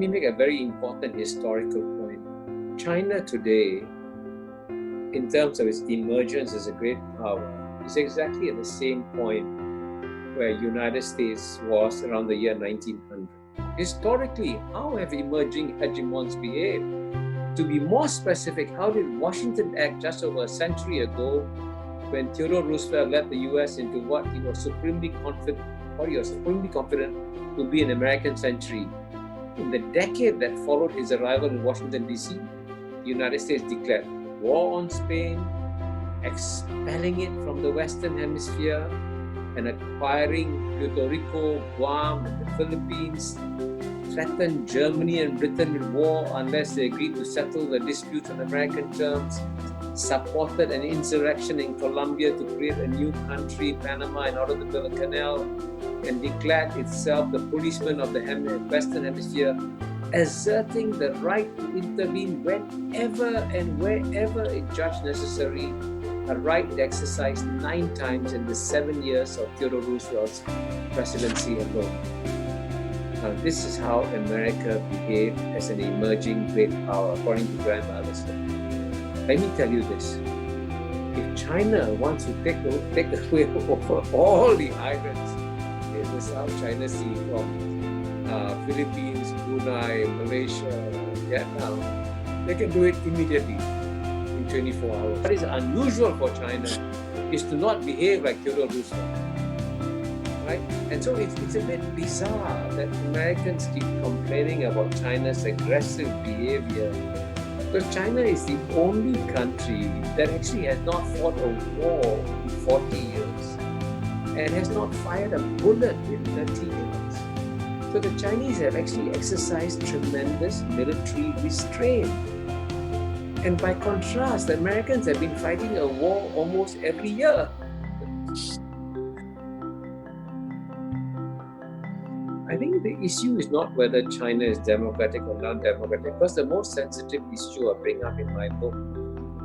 me make a very important historical point. China today, in terms of its emergence as a great power, is exactly at the same point where United States was around the year 1900. Historically, how have emerging hegemons behaved? To be more specific, how did Washington act just over a century ago when Theodore Roosevelt led the US into what he was supremely confident to be an American century? In the decade that followed his arrival in Washington, D.C., the United States declared war on Spain, expelling it from the Western Hemisphere, and acquiring Puerto Rico, Guam, and the Philippines, threatened Germany and Britain with war unless they agreed to settle the dispute on American terms, supported an insurrection in Colombia to create a new country, Panama, in order to build a canal, and declared itself the policeman of the Western Hemisphere, asserting the right to intervene whenever and wherever it judged necessary, a right exercised 9 times in the 7 years of Theodore Roosevelt's presidency alone. Now, this is how America behaved as an emerging great power, according to Graham Allison. Let me tell you this. If China wants to take away over all the islands in the South China Sea from Philippines, Brunei, Malaysia, Vietnam, they can do it immediately in 24 hours. What is unusual for China is to not behave like Theodore Roosevelt. Right? And so it's a bit bizarre that Americans keep complaining about China's aggressive behavior, because China is the only country that actually has not fought a war in 40 years and has not fired a bullet in 30 years. So the Chinese have actually exercised tremendous military restraint. And by contrast, the Americans have been fighting a war almost every year. I think the issue is not whether China is democratic or non-democratic, because the most sensitive issue I bring up in my book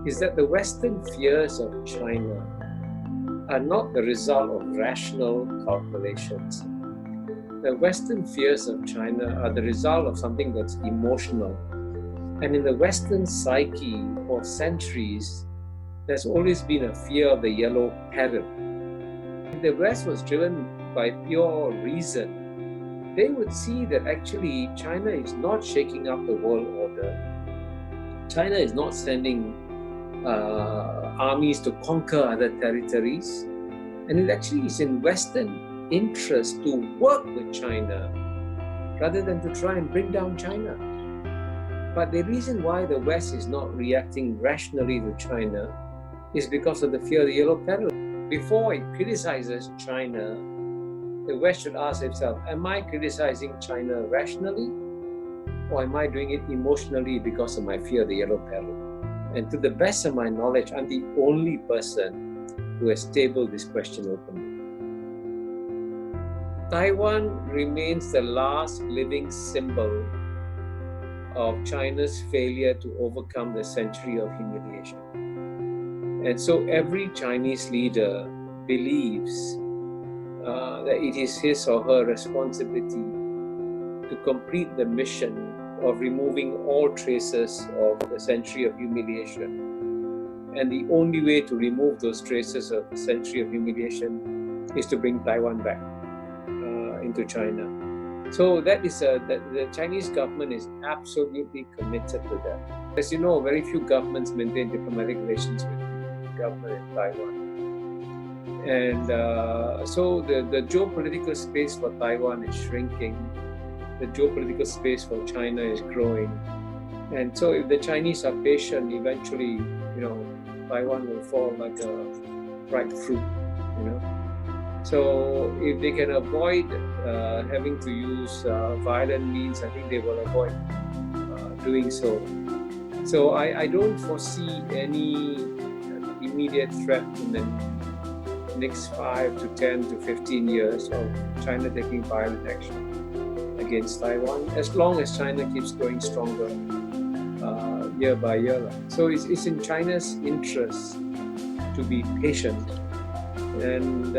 is that the Western fears of China are not the result of rational calculations. The Western fears of China are the result of something that's emotional. And in the Western psyche for centuries, there's always been a fear of the yellow peril. If the West was driven by pure reason, they would see that actually China is not shaking up the world order. China is not sending armies to conquer other territories. And it actually is in Western interest to work with China rather than to try and bring down China. But the reason why the West is not reacting rationally to China is because of the fear of the yellow peril. Before it criticizes China, the West should ask itself, am I criticizing China rationally, or am I doing it emotionally because of my fear of the yellow peril? And to the best of my knowledge, I'm the only person who has tabled this question openly. Taiwan remains the last living symbol of China's failure to overcome the century of humiliation. And so every Chinese leader believes that it is his or her responsibility to complete the mission of removing all traces of the century of humiliation. And the only way to remove those traces of the century of humiliation is to bring Taiwan back into China. So that is the Chinese government is absolutely committed to that. As you know, very few governments maintain diplomatic relations with the government in Taiwan. And so the geopolitical space for Taiwan is shrinking. The geopolitical space for China is growing. And so if the Chinese are patient, eventually, Taiwan will fall like a ripe fruit, So if they can avoid having to use violent means, I think they will avoid doing so. So I don't foresee any immediate threat in the next 5 to 10 to 15 years of China taking violent action against Taiwan, as long as China keeps growing stronger year by year. So it's in China's interest to be patient. And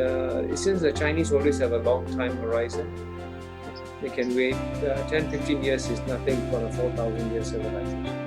since the Chinese always have a long time horizon, They can wait. 10, 15 years is nothing for a 4,000 year civilization.